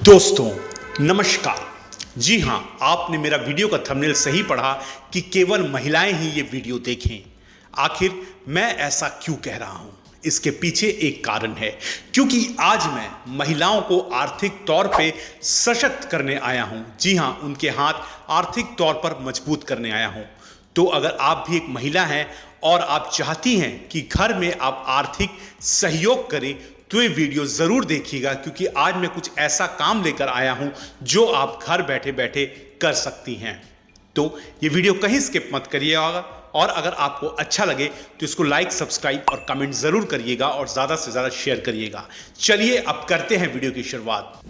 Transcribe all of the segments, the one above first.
दोस्तों नमस्कार। जी हाँ, आपने मेरा वीडियो का थंबनेल सही पढ़ा कि केवल महिलाएं ही ये वीडियो देखें। आखिर मैं ऐसा क्यों कह रहा हूं? इसके पीछे एक कारण है, क्योंकि आज मैं महिलाओं को आर्थिक तौर पे सशक्त करने आया हूं। जी हाँ, उनके हाथ आर्थिक तौर पर मजबूत करने आया हूं। तो अगर आप भी एक महिला हैं और आप चाहती हैं कि घर में आप आर्थिक सहयोग करें, तो ये वीडियो ज़रूर देखिएगा, क्योंकि आज मैं कुछ ऐसा काम लेकर आया हूं जो आप घर बैठे बैठे कर सकती हैं। तो ये वीडियो कहीं स्किप मत करिएगा, और अगर आपको अच्छा लगे तो इसको लाइक, सब्सक्राइब और कमेंट ज़रूर करिएगा और ज़्यादा से ज़्यादा शेयर करिएगा। चलिए अब करते हैं वीडियो की शुरुआत।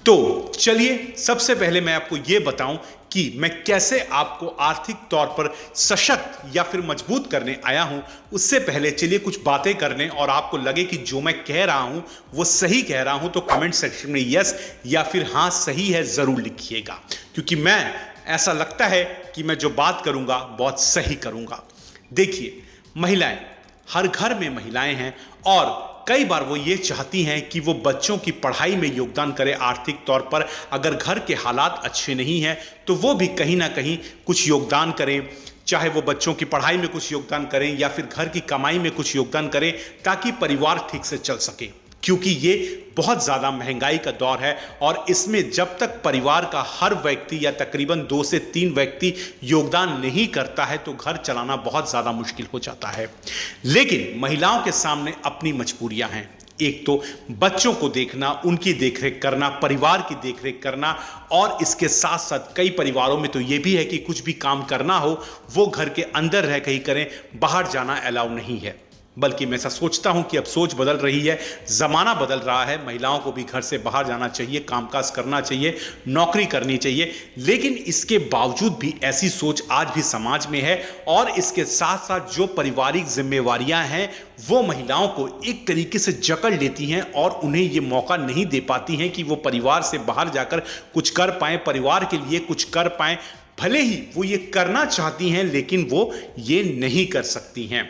तो चलिए सबसे पहले मैं आपको यह बताऊं कि मैं कैसे आपको आर्थिक तौर पर सशक्त या फिर मजबूत करने आया हूं। उससे पहले चलिए कुछ बातें करने, और आपको लगे कि जो मैं कह रहा हूं वो सही कह रहा हूं तो कमेंट सेक्शन में यस या फिर हाँ सही है ज़रूर लिखिएगा, क्योंकि मैं ऐसा लगता है कि मैं जो बात करूंगा बहुत सही करूंगा। देखिए, महिलाएं, हर घर में महिलाएं हैं और कई बार वो ये चाहती हैं कि वो बच्चों की पढ़ाई में योगदान करें आर्थिक तौर पर। अगर घर के हालात अच्छे नहीं हैं तो वो भी कहीं ना कहीं कुछ योगदान करें, चाहे वो बच्चों की पढ़ाई में कुछ योगदान करें या फिर घर की कमाई में कुछ योगदान करें, ताकि परिवार ठीक से चल सके। क्योंकि ये बहुत ज़्यादा महंगाई का दौर है और इसमें जब तक परिवार का हर व्यक्ति या तकरीबन 2 से 3 व्यक्ति योगदान नहीं करता है तो घर चलाना बहुत ज़्यादा मुश्किल हो जाता है। लेकिन महिलाओं के सामने अपनी मजबूरियां हैं। एक तो बच्चों को देखना, उनकी देखरेख करना, परिवार की देखरेख करना, और इसके साथ साथ कई परिवारों में तो ये भी है कि कुछ भी काम करना हो वो घर के अंदर रह के ही करें, बाहर जाना अलाउ नहीं है। बल्कि मैं ऐसा सोचता हूं कि अब सोच बदल रही है, ज़माना बदल रहा है। महिलाओं को भी घर से बाहर जाना चाहिए, कामकाज करना चाहिए, नौकरी करनी चाहिए। लेकिन इसके बावजूद भी ऐसी सोच आज भी समाज में है, और इसके साथ साथ जो पारिवारिक जिम्मेवारियां हैं वो महिलाओं को एक तरीके से जकड़ लेती हैं और उन्हें ये मौका नहीं दे पाती हैं कि वो परिवार से बाहर जाकर कुछ कर पाएँ, परिवार के लिए कुछ कर पाएँ। भले ही वो ये करना चाहती हैं लेकिन वो ये नहीं कर सकती हैं।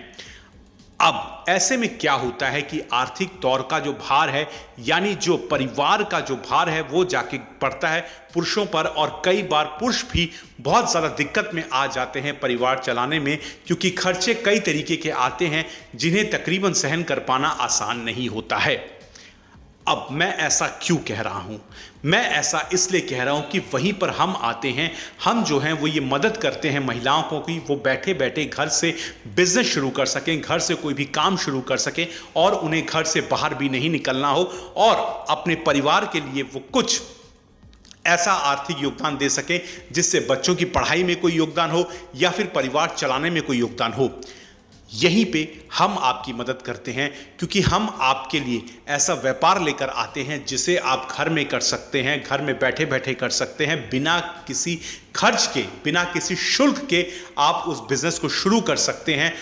अब ऐसे में क्या होता है कि आर्थिक तौर का जो भार है, यानी जो परिवार का जो भार है, वो जाके पड़ता है पुरुषों पर, और कई बार पुरुष भी बहुत ज़्यादा दिक्कत में आ जाते हैं परिवार चलाने में, क्योंकि खर्चे कई तरीके के आते हैं जिन्हें तकरीबन सहन कर पाना आसान नहीं होता है। अब मैं ऐसा क्यों कह रहा हूं? मैं ऐसा इसलिए कह रहा हूं कि वहीं पर हम आते हैं। हम जो हैं वो ये मदद करते हैं महिलाओं को कि वो बैठे बैठे घर से बिजनेस शुरू कर सकें, घर से कोई भी काम शुरू कर सकें, और उन्हें घर से बाहर भी नहीं निकलना हो, और अपने परिवार के लिए वो कुछ ऐसा आर्थिक योगदान दे सकें जिससे बच्चों की पढ़ाई में कोई योगदान हो या फिर परिवार चलाने में कोई योगदान हो। यहीं पे हम आपकी मदद करते हैं, क्योंकि हम आपके लिए ऐसा व्यापार लेकर आते हैं जिसे आप घर में कर सकते हैं, घर में बैठे बैठे कर सकते हैं, बिना किसी खर्च के, बिना किसी शुल्क के आप उस बिजनेस को शुरू कर सकते हैं,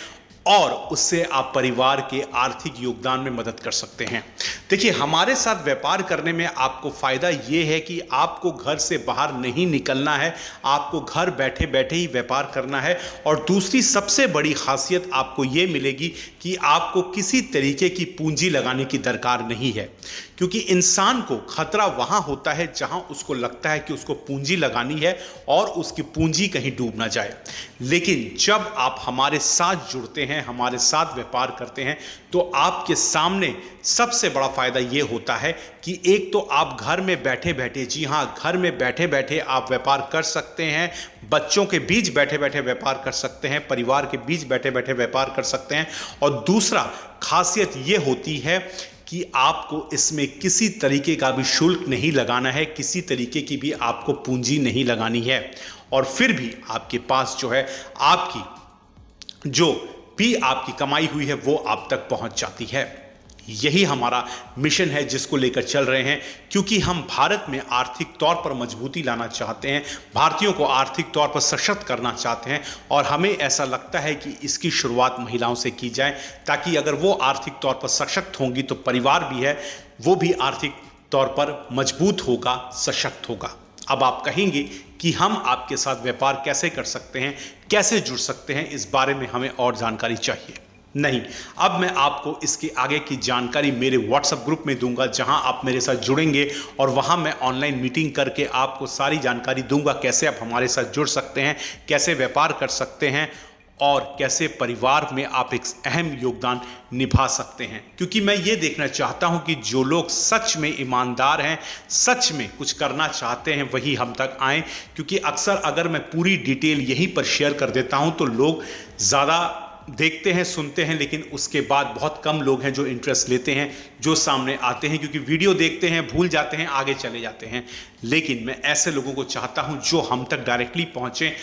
और उससे आप परिवार के आर्थिक योगदान में मदद कर सकते हैं। देखिए, हमारे साथ व्यापार करने में आपको फ़ायदा ये है कि आपको घर से बाहर नहीं निकलना है, आपको घर बैठे बैठे ही व्यापार करना है। और दूसरी सबसे बड़ी खासियत आपको ये मिलेगी कि आपको किसी तरीके की पूंजी लगाने की दरकार नहीं है, क्योंकि इंसान को खतरा वहाँ होता है जहाँ उसको लगता है कि उसको पूंजी लगानी है और उसकी पूंजी कहीं डूब ना जाए। लेकिन जब आप हमारे साथ जुड़ते हैं, हमारे साथ व्यापार करते हैं, तो आपके सामने सबसे बड़ा फ़ायदा ये होता है कि एक तो आप घर में बैठे बैठे, जी हाँ, घर में बैठे बैठे आप व्यापार कर सकते हैं, बच्चों के बीच बैठे बैठे व्यापार कर सकते हैं, परिवार के बीच बैठे बैठे व्यापार कर सकते हैं। और दूसरा खासियत ये होती है कि आपको इसमें किसी तरीके का भी शुल्क नहीं लगाना है, किसी तरीके की भी आपको पूंजी नहीं लगानी है, और फिर भी आपके पास जो है आपकी जो भी आपकी कमाई हुई है वो आप तक पहुंच जाती है। यही हमारा मिशन है जिसको लेकर चल रहे हैं, क्योंकि हम भारत में आर्थिक तौर पर मजबूती लाना चाहते हैं, भारतीयों को आर्थिक तौर पर सशक्त करना चाहते हैं, और हमें ऐसा लगता है कि इसकी शुरुआत महिलाओं से की जाए, ताकि अगर वो आर्थिक तौर पर सशक्त होंगी तो परिवार भी है वो भी आर्थिक तौर पर मजबूत होगा, सशक्त होगा। अब आप कहेंगे कि हम आपके साथ व्यापार कैसे कर सकते हैं, कैसे जुड़ सकते हैं, इस बारे में हमें और जानकारी चाहिए। नहीं। अब मैं आपको इसके आगे की जानकारी मेरे व्हाट्सएप ग्रुप में दूंगा, जहां आप मेरे साथ जुड़ेंगे और वहां मैं ऑनलाइन मीटिंग करके आपको सारी जानकारी दूंगा, कैसे आप हमारे साथ जुड़ सकते हैं, कैसे व्यापार कर सकते हैं और कैसे परिवार में आप एक अहम योगदान निभा सकते हैं। क्योंकि मैं ये देखना चाहता हूं कि जो लोग सच में ईमानदार हैं, सच में कुछ करना चाहते हैं, वही हम तक आएँ। क्योंकि अक्सर अगर मैं पूरी डिटेल यहीं पर शेयर कर देता हूं तो लोग ज़्यादा देखते हैं, सुनते हैं, लेकिन उसके बाद बहुत कम लोग हैं जो इंटरेस्ट लेते हैं, जो सामने आते हैं, क्योंकि वीडियो देखते हैं, भूल जाते हैं, आगे चले जाते हैं। लेकिन मैं ऐसे लोगों को चाहता हूं जो हम तक डायरेक्टली पहुंचे,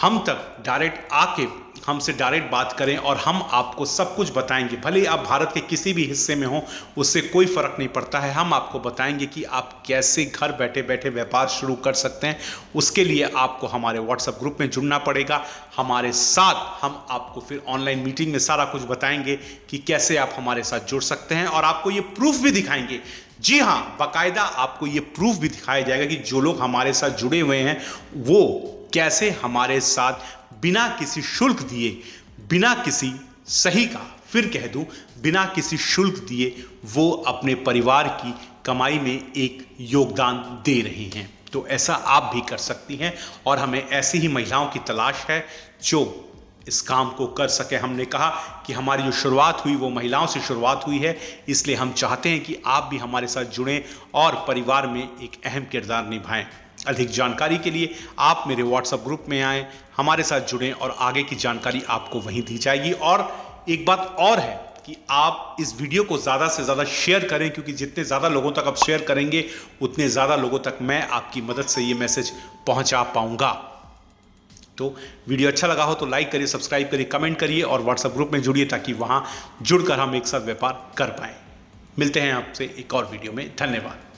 हम तक डायरेक्ट आके हमसे डायरेक्ट बात करें और हम आपको सब कुछ बताएंगे। भले ही आप भारत के किसी भी हिस्से में हो, उससे कोई फर्क नहीं पड़ता है। हम आपको बताएंगे कि आप कैसे घर बैठे बैठे व्यापार शुरू कर सकते हैं। उसके लिए आपको हमारे व्हाट्सएप ग्रुप में जुड़ना पड़ेगा। हमारे साथ हम आपको फिर ऑनलाइन मीटिंग में सारा कुछ बताएंगे कि कैसे आप हमारे साथ जुड़ सकते हैं, और आपको ये प्रूफ भी दिखाएंगे। जी हाँ, बाकायदा आपको ये प्रूफ भी दिखाया जाएगा कि जो लोग हमारे साथ जुड़े हुए हैं वो कैसे हमारे साथ बिना किसी शुल्क दिए, बिना किसी, सही का फिर कह दूं, बिना किसी शुल्क दिए वो अपने परिवार की कमाई में एक योगदान दे रहे हैं। तो ऐसा आप भी कर सकती हैं, और हमें ऐसी ही महिलाओं की तलाश है जो इस काम को कर सके। हमने कहा कि हमारी जो शुरुआत हुई वो महिलाओं से शुरुआत हुई है, इसलिए हम चाहते हैं कि आप भी हमारे साथ जुड़ें और परिवार में एक अहम किरदार निभाएं। अधिक जानकारी के लिए आप मेरे व्हाट्सएप ग्रुप में आएँ, हमारे साथ जुड़ें और आगे की जानकारी आपको वहीं दी जाएगी। और एक बात और है कि आप इस वीडियो को ज़्यादा से ज़्यादा शेयर करें, क्योंकि जितने ज़्यादा लोगों तक आप शेयर करेंगे उतने ज़्यादा लोगों तक मैं आपकी मदद से ये मैसेज पहुंचा पाऊंगा। तो वीडियो अच्छा लगा हो तो लाइक करिए, सब्सक्राइब करिए, कमेंट करिए और व्हाट्सएप ग्रुप में जुड़िए, ताकि वहाँ जुड़कर हम एक साथ व्यापार कर पाएँ। मिलते हैं आपसे एक और वीडियो में। धन्यवाद।